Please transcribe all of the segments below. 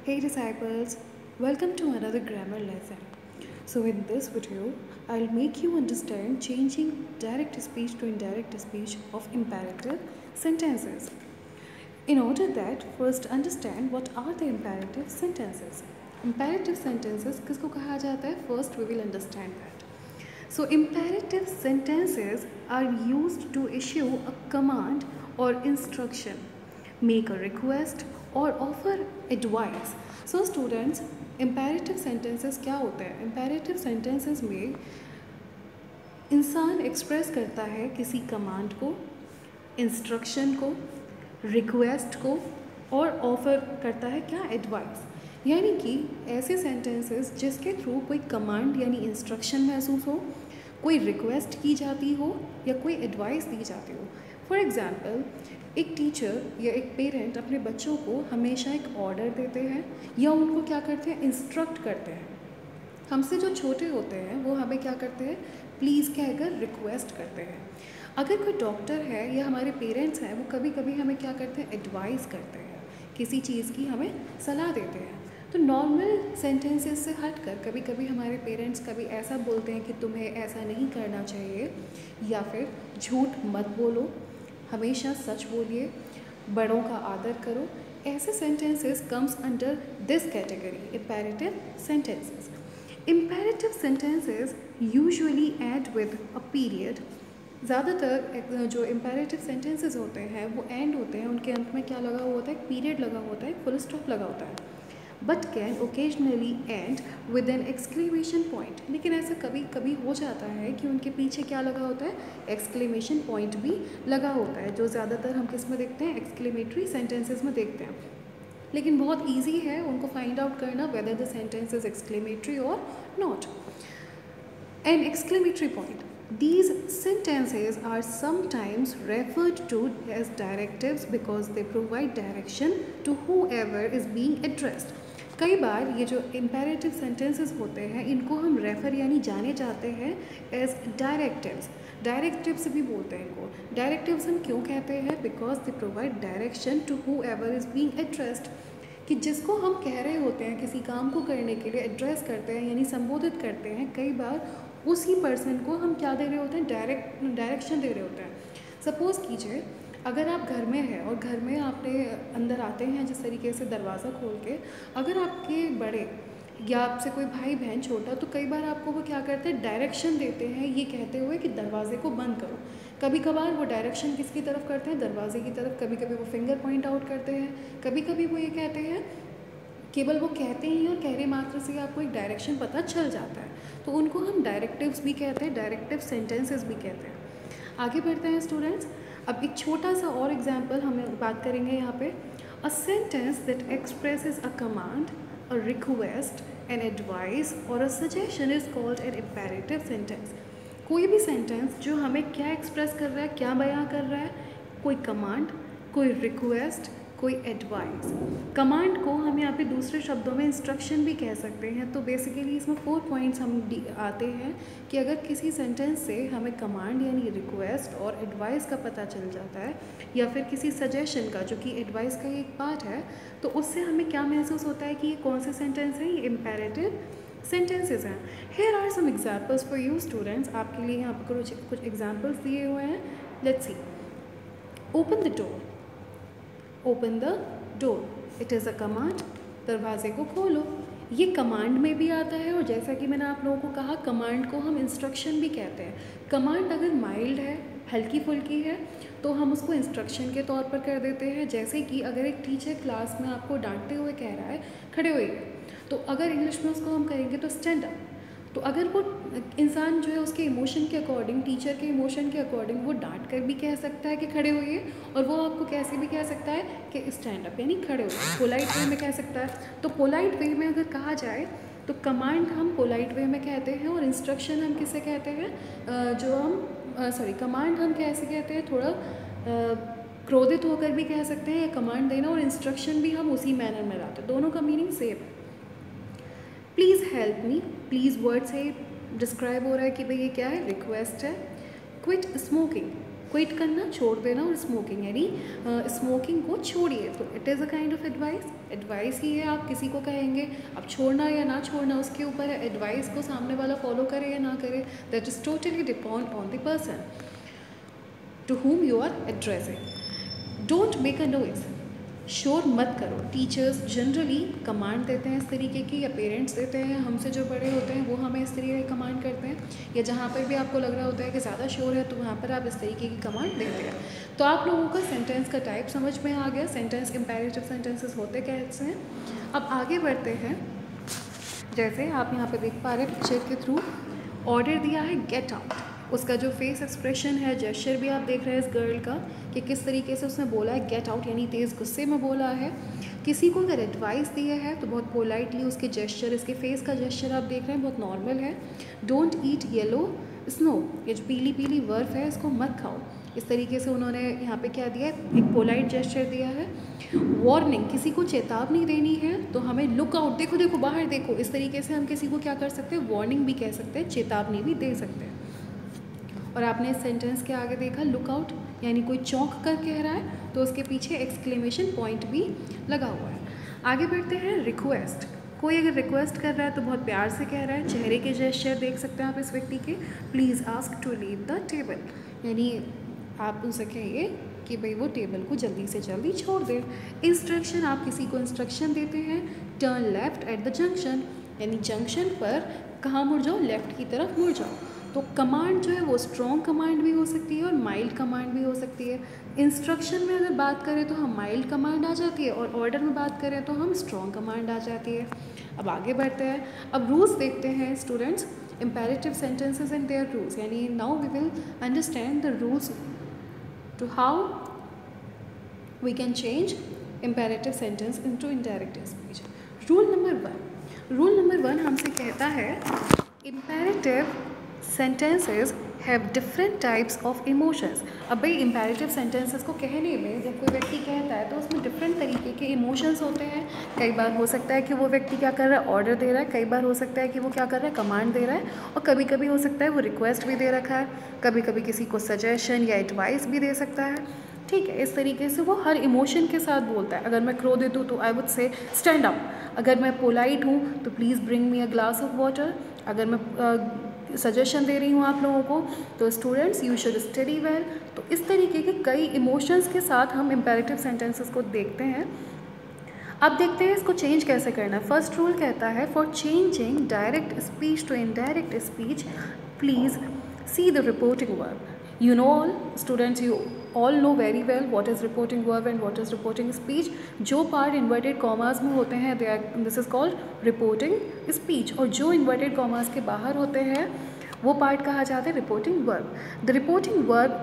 Hey disciples, welcome to another grammar lesson. So in this video, I'll make you understand changing direct speech to indirect speech of imperative sentences. In order that, first understand what are the imperative sentences. Imperative sentences किसको कहा जाता है? First we will understand that. So imperative sentences are used to issue a command or instruction, make a request और offer advice. So students, imperative sentences क्या होते हैं? Imperative sentences में इंसान एक्सप्रेस करता है किसी कमांड को, इंस्ट्रक्शन को, रिक्वेस्ट को और ऑफ़र करता है क्या? एडवाइस. यानी कि ऐसे सेंटेंसेस जिसके थ्रू कोई कमांड यानी इंस्ट्रक्शन महसूस हो, कोई रिक्वेस्ट की जाती हो या कोई एडवाइस दी जाती हो. फॉर एग्ज़ाम्पल, एक टीचर या एक पेरेंट अपने बच्चों को हमेशा एक ऑर्डर देते हैं या उनको क्या करते हैं? इंस्ट्रक्ट करते हैं. हमसे जो छोटे होते हैं वो हमें क्या करते हैं? प्लीज़ कहकर रिक्वेस्ट करते हैं. अगर कोई डॉक्टर है या हमारे पेरेंट्स हैं, वो कभी कभी हमें क्या करते हैं? एडवाइस करते हैं, किसी चीज़ की हमें सलाह देते हैं. तो नॉर्मल सेंटेंसेस से हटकर कभी कभी हमारे पेरेंट्स कभी ऐसा बोलते हैं कि तुम्हें ऐसा नहीं करना चाहिए, या फिर झूठ मत बोलो, हमेशा सच बोलिए, बड़ों का आदर करो. ऐसे sentences comes under this category, imperative sentences. Imperative sentences usually end with a period. ज़्यादातर जो imperative sentences होते हैं वो end होते हैं, उनके अंत में क्या लगा हुआ होता है? पीरियड लगा होता है, फुल स्टॉप लगा होता है. But can occasionally and with an exclamation point. लेकिन ऐसा कभी कभी हो जाता है कि उनके पीछे क्या लगा होता है? एक्सक्लेमेशन पॉइंट भी लगा होता है, जो ज़्यादातर हम किस में देखते हैं? एक्सक्लेमेटरी सेंटेंसेस में देखते हैं. लेकिन बहुत ईजी है उनको फाइंड आउट करना whether the sentence is exclamatory और not. An exclamatory point. These sentences are sometimes referred to as directives because they provide direction to whoever is being addressed. कई बार ये जो imperative sentences होते हैं इनको हम रेफ़र यानी जाने जाते हैं as directives. डायरेक्टिव्स भी बोलते हैं इनको. डायरेक्टिव्स हम क्यों कहते हैं? Because they provide direction to whoever is being addressed. कि जिसको हम कह रहे होते हैं किसी काम को करने के लिए एड्रेस करते हैं यानी संबोधित करते हैं, कई बार उसी पर्सन को हम क्या दे रहे होते हैं? डायरेक्शन दे रहे होते हैं. सपोज़ कीजिए अगर आप घर में हैं और घर में आपने अंदर आते हैं जिस तरीके से दरवाज़ा खोल के, अगर आपके बड़े या आपसे कोई भाई बहन छोटा, तो कई बार आपको वो क्या करते हैं? डायरेक्शन देते हैं ये कहते हुए कि दरवाजे को बंद करो. कभी कभार वो डायरेक्शन किसकी तरफ करते हैं? दरवाजे की तरफ. कभी कभी वो फिंगर पॉइंट आउट करते हैं, कभी कभी वो ये कहते हैं, केवल वो कहते ही और कहने मात्र से आपको एक डायरेक्शन पता चल जाता है. तो उनको हम डायरेक्टिव्स भी कहते हैं, डायरेक्टिव सेंटेंसेस भी कहते हैं. आगे बढ़ते हैं स्टूडेंट्स. अब एक छोटा सा और एग्जांपल हम बात करेंगे यहाँ पे. A sentence that expresses a command, a request, an advice और a suggestion is called an imperative sentence. कोई भी सेंटेंस जो हमें क्या एक्सप्रेस कर रहा है, क्या बयां कर रहा है? कोई कमांड, कोई रिक्वेस्ट, कोई एडवाइस. कमांड को हम यहाँ पे दूसरे शब्दों में इंस्ट्रक्शन भी कह सकते हैं. तो बेसिकली इसमें 4 पॉइंट्स हम आते हैं कि अगर किसी सेंटेंस से हमें कमांड यानी रिक्वेस्ट और एडवाइस का पता चल जाता है, या फिर किसी सजेशन का, जो कि एडवाइस का ही एक पार्ट है, तो उससे हमें क्या महसूस होता है कि ये कौन से सेंटेंस हैं? ये इम्पेरेटिव सेंटेंसेस हैं. Here are some examples for you students. आपके लिए यहाँ पर कुछ एग्जाम्पल्स दिए हुए हैं. Let's see. Open the door. Open the door, it is a command. दरवाजे को खोलो, ये कमांड में भी आता है. और जैसा कि मैंने आप लोगों को कहा, कमांड को हम इंस्ट्रक्शन भी कहते हैं. कमांड अगर माइल्ड है, हल्की फुल्की है, तो हम उसको इंस्ट्रक्शन के तौर पर कर देते हैं. जैसे कि अगर एक टीचर क्लास में आपको डांटते हुए कह रहा है खड़े होइए, तो अगर इंग्लिश में उसको हम कहेंगे तो स्टैंड अप. तो अगर वो इंसान जो है उसके इमोशन के अकॉर्डिंग, टीचर के इमोशन के अकॉर्डिंग वो डांट कर भी कह सकता है कि खड़े होइए, और वो आपको कैसे भी कह सकता है कि स्टैंड अप यानी खड़े होइए. पोलाइट वे में कह सकता है. तो पोलाइट वे में अगर कहा जाए तो कमांड हम पोलाइट वे में कहते हैं, और इंस्ट्रक्शन हम किसे कहते हैं? कमांड हम कैसे कहते हैं? थोड़ा क्रोधित होकर भी कह सकते हैं, या कमांड देना, और इंस्ट्रक्शन भी हम उसी मैनर में लाते हैं. दोनों का मीनिंग सेम है. Please help me. Please word से डिस्क्राइब हो रहा है कि भाई ये क्या है? रिक्वेस्ट है. Quit smoking. क्विट करना, छोड़ देना, और स्मोकिंग यानी स्मोकिंग को छोड़िए। तो it is a kind of advice. Advice ही है, आप किसी को कहेंगे, अब छोड़ना या ना छोड़ना उसके ऊपर है। एडवाइस को सामने वाला फॉलो करे या ना करे, that is totally depend on the person to whom you are addressing. Don't make a noise. शोर मत करो। टीचर्स जनरली कमांड देते हैं इस तरीके की, या पेरेंट्स देते हैं, हमसे जो बड़े होते हैं वो हमें इस तरीके की कमांड करते हैं, या जहाँ पर भी आपको लग रहा होता है कि ज़्यादा शोर है तो वहाँ पर आप इस तरीके की कमांड देते हैं। तो आप लोगों को सेंटेंस का टाइप समझ में आ गया, सेंटेंस इम्पेरेटिव सेंटेंसेस होते कैसे हैं। अब आगे बढ़ते हैं। जैसे आप यहाँ पर देख पा रहे हैं पिक्चर के थ्रू, ऑर्डर दिया है गेट आउट। उसका जो फेस एक्सप्रेशन है, जेस्चर भी आप देख रहे हैं इस गर्ल का कि किस तरीके से उसने बोला है गेट आउट, यानी तेज़ गुस्से में बोला है। किसी को अगर एडवाइस दिया है तो बहुत पोलाइटली उसके जेस्चर, इसके फेस का जेस्चर आप देख रहे हैं बहुत नॉर्मल है। डोंट ईट येलो स्नो, ये जो पीली पीली बर्फ़ है इसको मत खाओ। इस तरीके से उन्होंने यहाँ पे क्या दिया है, एक पोलाइट जेस्चर दिया है। वार्निंग, किसी को चेतावनी देनी है तो हमें लुक आउट, देखो देखो बाहर देखो, इस तरीके से हम किसी को क्या कर सकते हैं, वार्निंग भी कह सकते हैं, चेतावनी भी दे सकते हैं। और आपने इस सेंटेंस के आगे देखा लुक आउट, यानी कोई चौंक कर कह रहा है तो उसके पीछे एक्सक्लेमेशन पॉइंट भी लगा हुआ है। आगे बढ़ते हैं रिक्वेस्ट। कोई अगर रिक्वेस्ट कर रहा है तो बहुत प्यार से कह रहा है, चेहरे के जेस्चर देख सकते हैं आप इस व्यक्ति के। Please ask to leave the table, यानी आप उनसे कहिए कि भाई वो टेबल को जल्दी से जल्दी छोड़ दे। इंस्ट्रक्शन, आप किसी को इंस्ट्रक्शन देते हैं, turn left at the junction, यानी जंक्शन पर कहाँ मुड़ जाओ, लेफ़्ट की तरफ मुड़ जाओ। तो कमांड जो है वो स्ट्रॉन्ग कमांड भी हो सकती है और माइल्ड कमांड भी हो सकती है। इंस्ट्रक्शन में अगर बात करें तो हम माइल्ड कमांड आ जाती है, और ऑर्डर में बात करें तो हम स्ट्रॉन्ग कमांड आ जाती है। अब आगे बढ़ते हैं। अब रूल्स देखते हैं students, imperative sentences and their rules, यानी now we will understand the rules to how we can change imperative sentence into indirect speech. Rule number one हमसे कहता है imperative sentences have different types of emotions. अब भाई imperative sentences को कहने में जब कोई व्यक्ति कहता है तो उसमें डिफरेंट तरीके के इमोशंस होते हैं। कई बार हो सकता है कि वो व्यक्ति क्या कर रहा है, ऑर्डर दे रहा है, कई बार हो सकता है कि वो क्या कर रहा है, कमांड दे रहा है, और कभी कभी हो सकता है वो रिक्वेस्ट भी दे रखा है, कभी कभी किसी को सजेशन या एडवाइस भी दे सकता है। ठीक है, इस तरीके से वो हर इमोशन के साथ बोलता है। अगर मैं क्रोधित हूँ तो I would say stand up, अगर मैं पोलाइट हूँ तो please bring me a glass of water, अगर मैं सजेशन दे रही हूँ आप लोगों को तो students you should study well. तो इस तरीके के कई इमोशंस के साथ हम इम्पेरेटिव सेंटेंसेस को देखते हैं। अब देखते हैं इसको चेंज कैसे करना है। फर्स्ट रूल कहता है for changing direct speech to indirect speech please see the reporting verb. You know all students, you all know very well what is reporting verb and what is reporting speech. जो part inverted commas में होते हैं this is called reporting speech, और जो inverted commas के बाहर होते हैं वो पार्ट कहा जाता है reporting verb. The reporting verb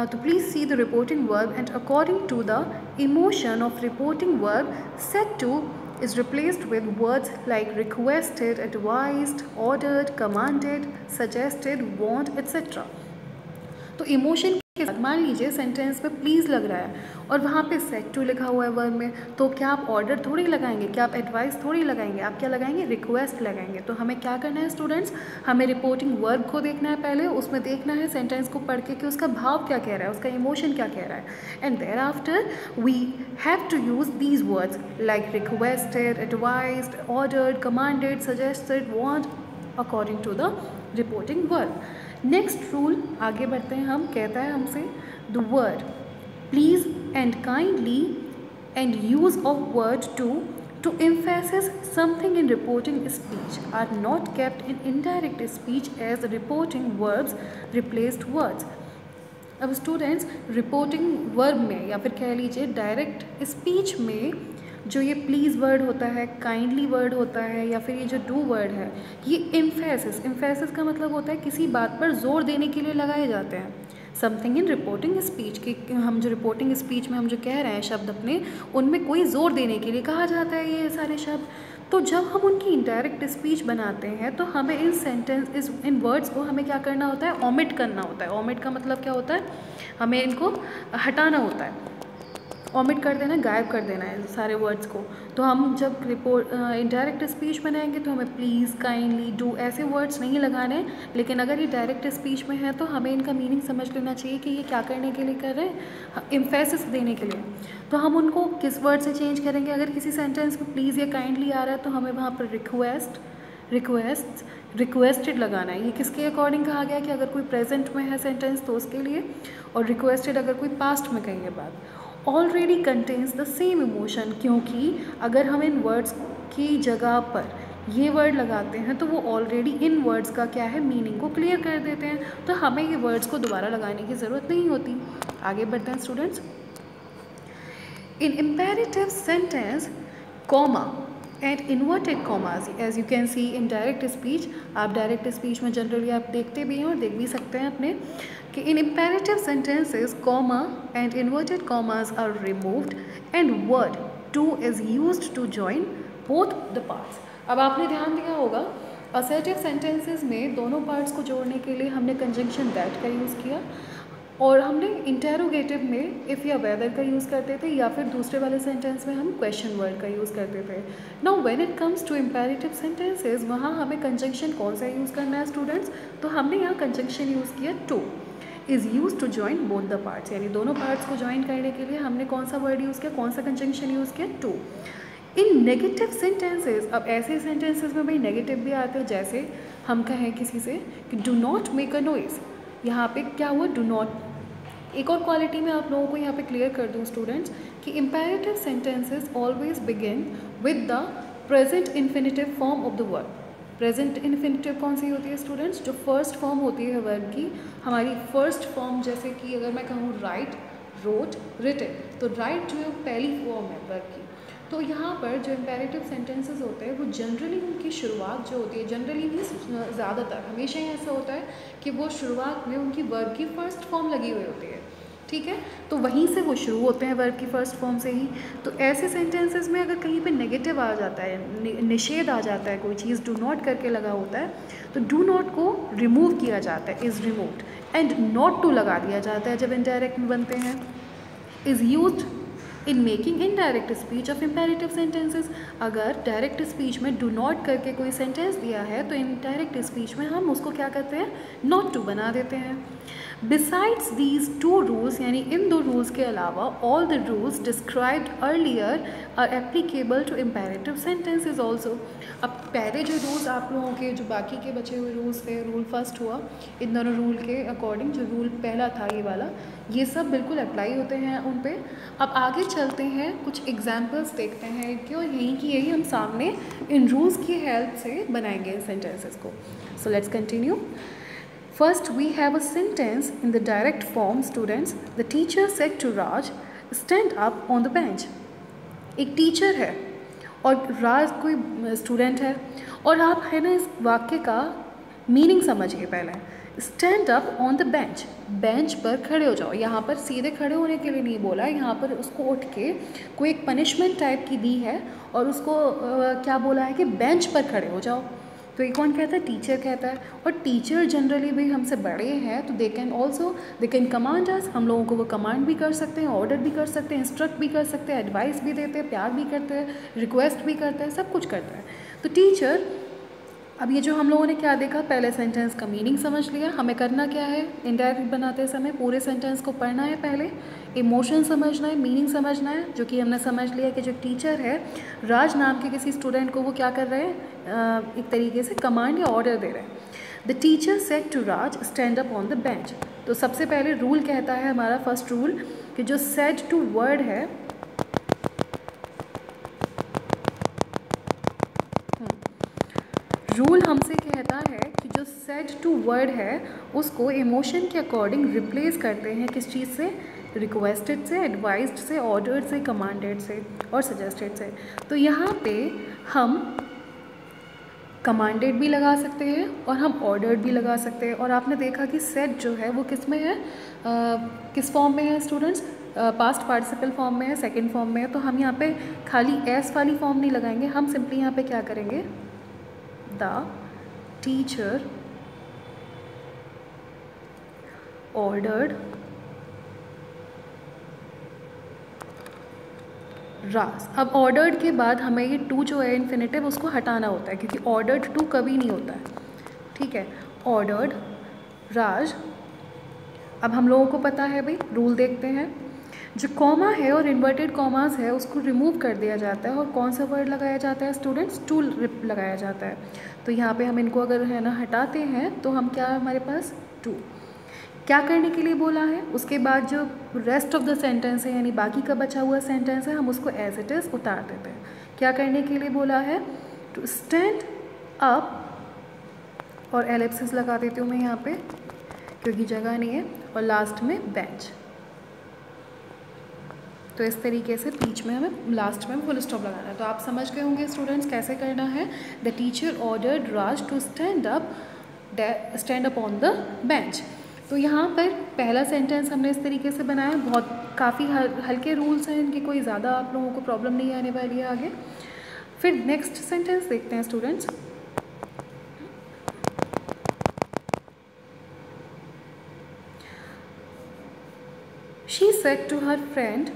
तो please see the reporting verb and according to the emotion of reporting verb set to is replaced with words like requested, advised, ordered, commanded, suggested, want, etc. तो emotion के साथ मान लीजिए sentence में please लग रहा है और वहाँ पे सेट टू लिखा हुआ है वर्ब में, तो क्या आप ऑर्डर थोड़ी लगाएंगे, क्या आप एडवाइस थोड़ी लगाएंगे, आप क्या लगाएंगे, रिक्वेस्ट लगाएंगे। तो हमें क्या करना है स्टूडेंट्स, हमें रिपोर्टिंग वर्ब को देखना है पहले, उसमें देखना है सेंटेंस को पढ़ के कि उसका भाव क्या कह रहा है, उसका इमोशन क्या कह रहा है, and there after we have to use these words like requested, advised, ordered, commanded, suggested, want according to the reporting verb. Next rule आगे बढ़ते हैं हम, कहता है हमसे the word please and kindly and use of word to emphasize something in reporting speech are not kept in indirect speech as reporting verbs replaced words। अब students reporting verb में या फिर कह लीजिए डायरेक्ट स्पीच में जो ये please word होता है, काइंडली वर्ड होता है, या फिर ये जो डू वर्ड है, ये एम्फेसिस का मतलब होता है किसी बात पर जोर देने के लिए लगाए जाते हैं। समथिंग इन रिपोर्टिंग स्पीच की हम जो रिपोर्टिंग स्पीच में हम जो कह रहे हैं शब्द अपने, उनमें कोई जोर देने के लिए कहा जाता है ये सारे शब्द। तो जब हम उनकी इनडायरेक्ट स्पीच बनाते हैं तो हमें इन वर्ड्स को हमें क्या करना होता है, ओमिट करना होता है। ओमिट का मतलब क्या होता है, हमें इनको हटाना होता है। ओमिट कर देना, गायब कर देना है सारे वर्ड्स को। तो हम जब रिपोर्ट इनडायरेक्ट स्पीच बनाएंगे तो हमें प्लीज़, काइंडली, डू ऐसे वर्ड्स नहीं लगाने हैं। लेकिन अगर ये डायरेक्ट स्पीच में है तो हमें इनका मीनिंग समझ लेना चाहिए कि ये क्या करने के लिए कर रहे हैं, एम्फेसिस देने के लिए। तो हम उनको किस वर्ड से चेंज करेंगे? अगर किसी सेंटेंस में प्लीज़ या काइंडली आ रहा है तो हमें वहाँ पर रिक्वेस्टेड लगाना है। ये किसके अकॉर्डिंग कहा गया कि अगर कोई प्रेजेंट में है सेंटेंस तो उसके लिए, और रिक्वेस्टेड अगर कोई पास्ट में कही है बात। Already contains the same emotion, क्योंकि अगर हम इन वर्ड्स की जगह पर ये वर्ड लगाते हैं तो वो ऑलरेडी इन वर्ड्स का क्या है, मीनिंग को क्लियर कर देते हैं। तो हमें ये वर्ड्स को दोबारा लगाने की ज़रूरत नहीं होती। आगे बढ़ते हैं students. In imperative sentence comma and inverted commas, as you can see in direct speech, आप डायरेक्ट स्पीच में जनरली आप देखते भी हैं और देख भी सकते हैं अपने कि इन imperative sentences comma and inverted commas are removed and word to is used to join both the parts. अब आपने ध्यान दिया होगा असर्टिव सेंटेंसेस में दोनों पार्ट्स को जोड़ने के लिए हमने कंजंक्शन दैट का यूज़ किया, और हमने इंटेरोगेटिव में इफ़ या वेदर का यूज़ करते थे, या फिर दूसरे वाले सेंटेंस में हम क्वेश्चन वर्ड का यूज़ करते थे। Now when it comes to imperative sentences, वहाँ हमें कंजंक्शन कौन सा यूज़ करना है स्टूडेंट्स? तो हमने यहाँ कंजंक्शन यूज़ किया to is use to join both the parts, यानी दोनों पार्ट्स को ज्वाइन करने के लिए हमने कौन सा वर्ड यूज़ किया, कौन सा कंजंक्शन यूज़ किया? टू। इन नेगेटिव सेंटेंसेस, अब ऐसे सेंटेंसेस में भाई नेगेटिव भी आते हैं, जैसे हम कहें किसी से कि do not make a noise, यहाँ पे क्या हुआ, डू नॉट। एक और क्वालिटी में आप लोगों को यहाँ पे क्लियर कर दूँ स्टूडेंट्स कि imperative sentences always begin with the present infinitive form of the verb. Present infinitive कौन सी होती है स्टूडेंट्स? जो फर्स्ट फॉर्म होती है वर्ब की, हमारी फर्स्ट फॉर्म, जैसे कि अगर मैं कहूँ राइट, रोट, रिटन, तो राइट जो है पहली फॉर्म है वर्ब की। तो यहाँ पर जो इम्पेरेटिव सेंटेंसेस होते हैं वो जनरली उनकी शुरुआत जो होती है, जनरली मीन्स ज़्यादातर हमेशा ही ऐसा होता है कि वो शुरुआत में उनकी वर्ब की फर्स्ट फॉर्म लगी हुई होती है, ठीक है, तो वहीं से वो शुरू होते हैं वर्ब की फर्स्ट फॉर्म से ही। तो ऐसे सेंटेंसेस में अगर कहीं पे नेगेटिव आ जाता है, निषेध आ जाता है, कोई चीज़ डू नॉट करके लगा होता है, तो डू नॉट को रिमूव किया जाता है, is removed, and not to लगा दिया जाता है जब इनडायरेक्ट में बनते हैं। Is used in making indirect speech of imperative sentences, अगर डायरेक्ट स्पीच में डू नॉट करके कोई सेंटेंस दिया है तो इनडायरेक्ट स्पीच में हम उसको क्या करते हैं, नॉट टू बना देते हैं। बिसाइड्स दीज टू रूल्स, यानी इन दो रूल्स के अलावा all the rules described earlier are applicable to imperative sentences also. अब पहले जो रूल्स आप लोगों के, जो बाकी के बचे हुए रूल्स थे, रूल फर्स्ट हुआ, इन दोनों रूल के अकॉर्डिंग जो रूल पहला था ये वाला, ये सब बिल्कुल अप्लाई होते हैं उन पे। अब आगे चलते हैं, कुछ एग्जाम्पल्स देखते हैं कि और यहीं की यही हम सामने इन रूल्स की हेल्प से बनाएंगे इन सेंटेंसेस को। So let's continue. First, we have a sentence in the direct form, students. The teacher said to Raj, stand up on the bench. एक टीचर है और राज कोई स्टूडेंट है, और आप है ना इस वाक्य का मीनिंग समझिए पहले। Stand up on the bench, bench पर खड़े हो जाओ। यहाँ पर सीधे खड़े होने के लिए नहीं बोला, यहाँ पर उसको उठ के कोई एक पनिशमेंट टाइप की दी है और उसको क्या बोला है कि बेंच पर खड़े हो जाओ। तो ये कौन कहता है? टीचर कहता है। और टीचर जनरली भी हमसे बड़े हैं तो दे कैन कमांड अस, हम लोगों को वो कमांड भी कर सकते हैं, ऑर्डर भी कर सकते हैं, इंस्ट्रक्ट भी कर सकते हैं, एडवाइस भी देते हैं, प्यार भी करते हैं, रिक्वेस्ट भी करते हैं, सब कुछ करता है। तो टीचर, अब ये जो हम लोगों ने क्या देखा, पहले सेंटेंस का मीनिंग समझ लिया। हमें करना क्या है, इनडायरेक्ट बनाते समय पूरे सेंटेंस को पढ़ना है, पहले इमोशन समझना है, मीनिंग समझना है, जो कि हमने समझ लिया कि जो टीचर है राज नाम के किसी स्टूडेंट को वो क्या कर रहे हैं, एक तरीके से कमांड या ऑर्डर दे रहे हैं। The teacher said to Raj stand up on the bench. तो सबसे पहले रूल कहता है हमारा फर्स्ट रूल कि जो सेड टू वर्ड है, रूल हमसे कहता है कि जो सेड टू वर्ड है उसको इमोशन के अकॉर्डिंग रिप्लेस करते हैं, किस चीज़ से, रिक्वेस्टेड से, एडवाइज्ड से, ऑर्डर्ड से, कमांडेड से और सजेस्टेड से। तो यहाँ पे हम कमांडेड भी लगा सकते हैं और हम ऑर्डर्ड भी लगा सकते हैं। और आपने देखा कि सेड जो है वो किस में है, किस फॉर्म में है स्टूडेंट्स, पास्ट पार्टिसिपल फॉर्म में है, सेकेंड फॉर्म में है। तो हम यहाँ पे खाली एस वाली फॉर्म नहीं लगाएंगे, हम सिंपली यहाँ पे क्या करेंगे, The teacher ordered राज। अब ऑर्डर्ड के बाद हमें ये टू जो है इन्फिनेटिव उसको हटाना होता है, क्योंकि ऑर्डर्ड टू कभी नहीं होता है, ठीक है। ऑर्डर्ड राज। अब हम लोगों को पता है भाई, रूल देखते हैं, जो कॉमा है और इन्वर्टेड कॉमास है उसको रिमूव कर दिया जाता है और कौन सा वर्ड लगाया जाता है स्टूडेंट्स, टू लगाया जाता है। तो यहाँ पे हम इनको अगर है ना हटाते हैं तो हम क्या, हमारे पास टू। क्या करने के लिए बोला है, उसके बाद जो रेस्ट ऑफ द सेंटेंस है यानी बाकी का बचा हुआ सेंटेंस है हम उसको एज इट इज़ उतार देते हैं। क्या करने के लिए बोला है, टू स्टैंड अप, और एलिप्सिस लगा देती हूँ मैं यहाँ पे क्योंकि जगह नहीं है, और लास्ट में बेंच। तो इस तरीके से बीच में हमें लास्ट में फुल स्टॉप लगाना है। तो आप समझ गए होंगे स्टूडेंट्स कैसे करना है। The teacher ordered Raj to stand up on the bench. तो यहाँ पर पहला सेंटेंस हमने इस तरीके से बनाया, बहुत काफ़ी हल्के रूल्स हैं इनके, कोई ज़्यादा आप लोगों को प्रॉब्लम नहीं आने वाली है आगे। फिर नेक्स्ट सेंटेंस देखते हैं students. She said to her friend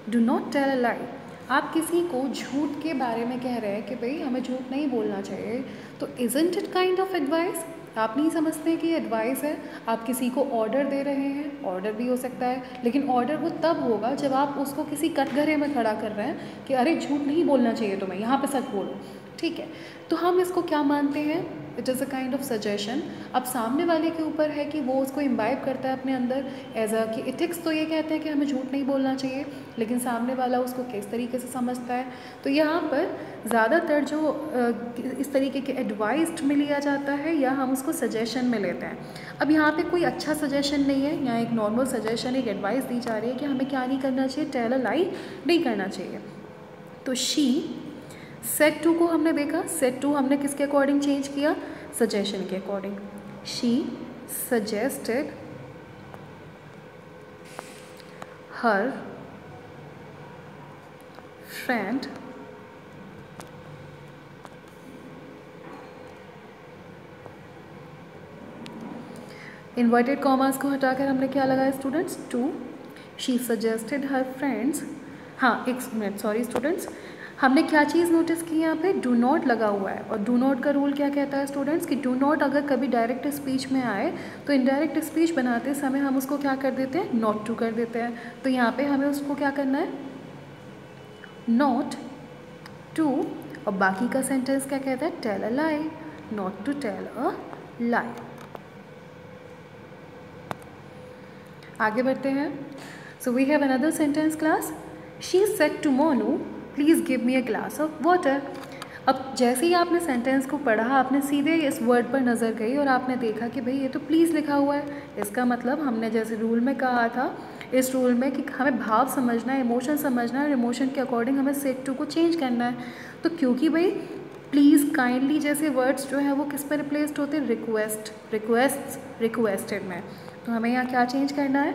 do not tell a lie. आप किसी को झूठ के बारे में कह रहे हैं कि भाई हमें झूठ नहीं बोलना चाहिए, तो isn't it kind of advice. आप नहीं समझते कि एडवाइस है, आप किसी को ऑर्डर दे रहे हैं, ऑर्डर भी हो सकता है, लेकिन ऑर्डर वो तब होगा जब आप उसको किसी कटघरे में खड़ा कर रहे हैं कि अरे झूठ नहीं बोलना चाहिए तुम्हें, यहाँ पे सच बोलो, ठीक है। तो हम इसको क्या मानते हैं, it is a kind of suggestion. अब सामने वाले के ऊपर है कि वो उसको इम्बाइब करता है अपने अंदर एज अ कि इथिक्स तो ये कहते हैं कि हमें झूठ नहीं बोलना चाहिए, लेकिन सामने वाला उसको किस तरीके से समझता है। तो यहाँ पर ज़्यादातर जो इस तरीके के एडवाइस्ड में लिया जाता है या हम उसको सजेशन में लेते हैं। अब यहाँ पे कोई अच्छा सजेशन नहीं है, यहाँ एक नॉर्मल सजेशन, एक एडवाइस दी जा रही है कि हमें क्या नहीं करना चाहिए, टेल अ लाई नहीं करना चाहिए। तो शी सेट टू को हमने देखा, सेट टू हमने किसके अकॉर्डिंग चेंज किया, सजेशन के according. She suggested her friend inverted commas को हटाकर हमने क्या लगाया students, to. She suggested her friends, हाँ एक मिनट सॉरी स्टूडेंट्स, हमने क्या चीज़ नोटिस की यहाँ पे, डू नॉट लगा हुआ है। और डू नॉट का रूल क्या कहता है स्टूडेंट्स कि डू नॉट अगर कभी डायरेक्ट स्पीच में आए तो इनडायरेक्ट स्पीच बनाते समय हम उसको क्या कर देते हैं, नॉट टू कर देते हैं। तो यहाँ पे हमें उसको क्या करना है, नॉट टू। और बाकी का सेंटेंस क्या कहता है, tell a lie, not to tell a lie. आगे बढ़ते हैं। So we have another sentence class. She said to Monu please give me a glass of water. अब जैसे ही आपने सेंटेंस को पढ़ा आपने सीधे इस वर्ड पर नज़र गई और आपने देखा कि भाई ये तो प्लीज़ लिखा हुआ है। इसका मतलब हमने जैसे रूल में कहा था, इस रूल में कि हमें भाव समझना है, इमोशन समझना है, और इमोशन के अकॉर्डिंग हमें सेड टू को चेंज करना है। तो क्योंकि भाई प्लीज़, काइंडली जैसे वर्ड्स जो हैं वो किस पर रिप्लेस्ड होते हैं, रिक्वेस्टेड में। तो हमें यहाँ क्या चेंज करना है,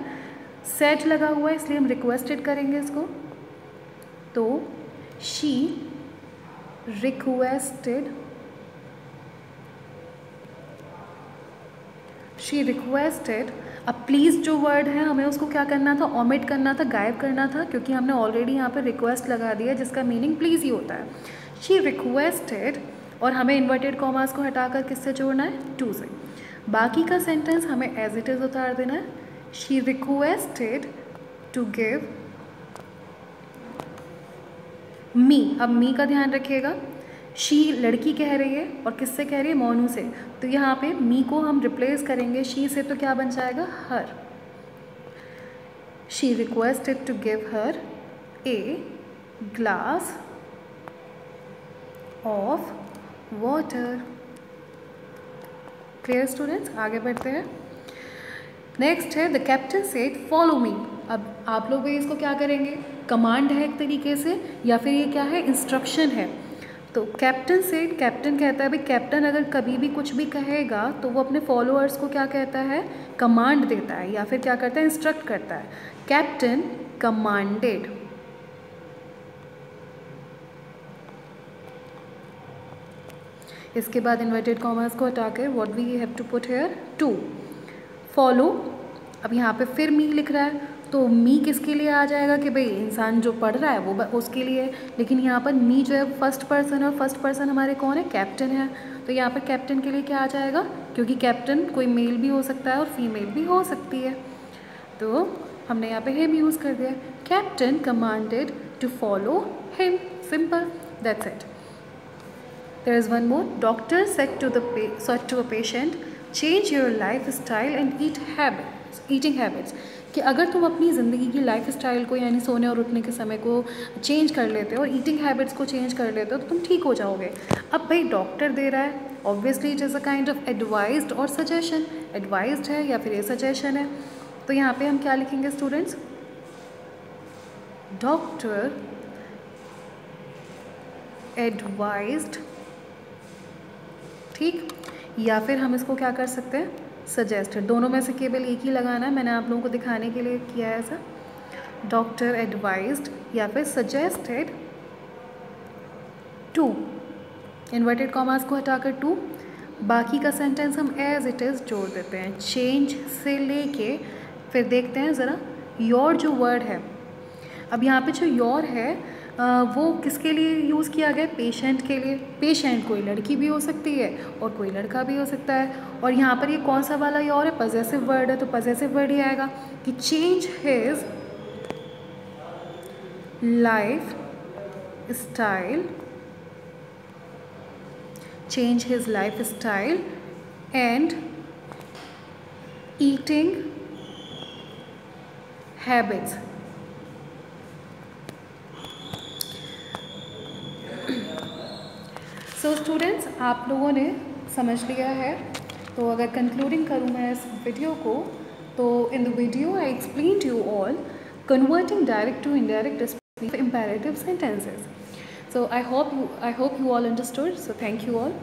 सेट लगा हुआ है इसलिए हम रिक्वेस्टेड करेंगे इसको। तो शी रिक्वेस्टेड अब प्लीज़ जो वर्ड है हमें उसको क्या करना था, ओमिट करना था, गायब करना था, क्योंकि हमने ऑलरेडी यहाँ पे रिक्वेस्ट लगा दिया जिसका मीनिंग प्लीज़ ही होता है। शी रिक्वेस्टेड, और हमें इन्वर्टेड कॉमास को हटाकर किससे जोड़ना है, टू से। बाकी का सेंटेंस हमें एज इट इज़ उतार देना है। She requested to give me. अब मी का ध्यान रखिएगा, शी लड़की कह रही है और किससे कह रही है, मोनू से। तो यहाँ पे मी को हम रिप्लेस करेंगे शी से, तो क्या बन जाएगा, her. She requested to give her a glass of water. Clear students, आगे बढ़ते हैं। नेक्स्ट है the captain said follow me. अब आप लोग भी इसको क्या करेंगे, कमांड है एक तरीके से, या फिर ये क्या है, इंस्ट्रक्शन है। तो कैप्टन सेड, कैप्टन कहता है भाई कैप्टन अगर कभी भी कुछ भी कहेगा तो वो अपने फॉलोअर्स को क्या कहता है, कमांड देता है, या फिर क्या करता है, इंस्ट्रक्ट करता है। Captain commanded. इसके बाद इन्वर्टेड कॉमर्स को हटाकर what we have to put here, to. Follow, अब यहाँ पे फिर मी लिख रहा है, तो मी किसके लिए आ जाएगा कि भाई इंसान जो पढ़ रहा है वो उसके लिए, लेकिन यहाँ पर मी जो है फर्स्ट पर्सन है और फर्स्ट पर्सन हमारे कौन है, कैप्टन है। तो यहाँ पर कैप्टन के लिए क्या आ जाएगा, क्योंकि कैप्टन कोई मेल भी हो सकता है और फीमेल भी हो सकती है, तो हमने यहाँ पे हिम यूज़ कर दिया। Captain commanded to follow him, simple, that's it. There is one more. Doctor said to a patient, change your lifestyle and eating habits. कि अगर तुम अपनी ज़िंदगी की लाइफ स्टाइल को यानी सोने और उठने के समय को चेंज कर लेते हो और ईटिंग हैबिट्स को चेंज कर लेते हो तो तुम ठीक हो जाओगे। अब भाई डॉक्टर दे रहा है, obviously it is a kind of advised और सजेशन, एडवाइज्ड है या फिर ये सजेशन है। तो यहाँ पे हम क्या लिखेंगे स्टूडेंट्स, डॉक्टर एडवाइज्ड, ठीक, या फिर हम इसको क्या कर सकते हैं, सजेस्टेड। दोनों में से केवल एक ही लगाना है, मैंने आप लोगों को दिखाने के लिए किया है ऐसा, डॉक्टर एडवाइज्ड या फिर सजेस्टेड टू, इन्वर्टेड कॉमास को हटाकर टू, बाकी का सेंटेंस हम एज इट इज़ जोड़ देते हैं। चेंज से लेके फिर देखते हैं ज़रा योर जो वर्ड है, अब यहाँ पे जो योर है वो किसके लिए यूज़ किया गया, पेशेंट के लिए। पेशेंट कोई लड़की भी हो सकती है और कोई लड़का भी हो सकता है, और यहाँ पर ये कौन सा वाला योर है, पजेसिव वर्ड है, तो पजेसिव वर्ड ही आएगा कि change his life style, change his lifestyle and eating habits. So students, आप लोगों ने समझ लिया है, तो अगर कंक्लूडिंग करूँ मैं इस वीडियो को, तो in the video I explained you all converting direct to indirect speech of imperative sentences. So I hope you all understood. So thank you all.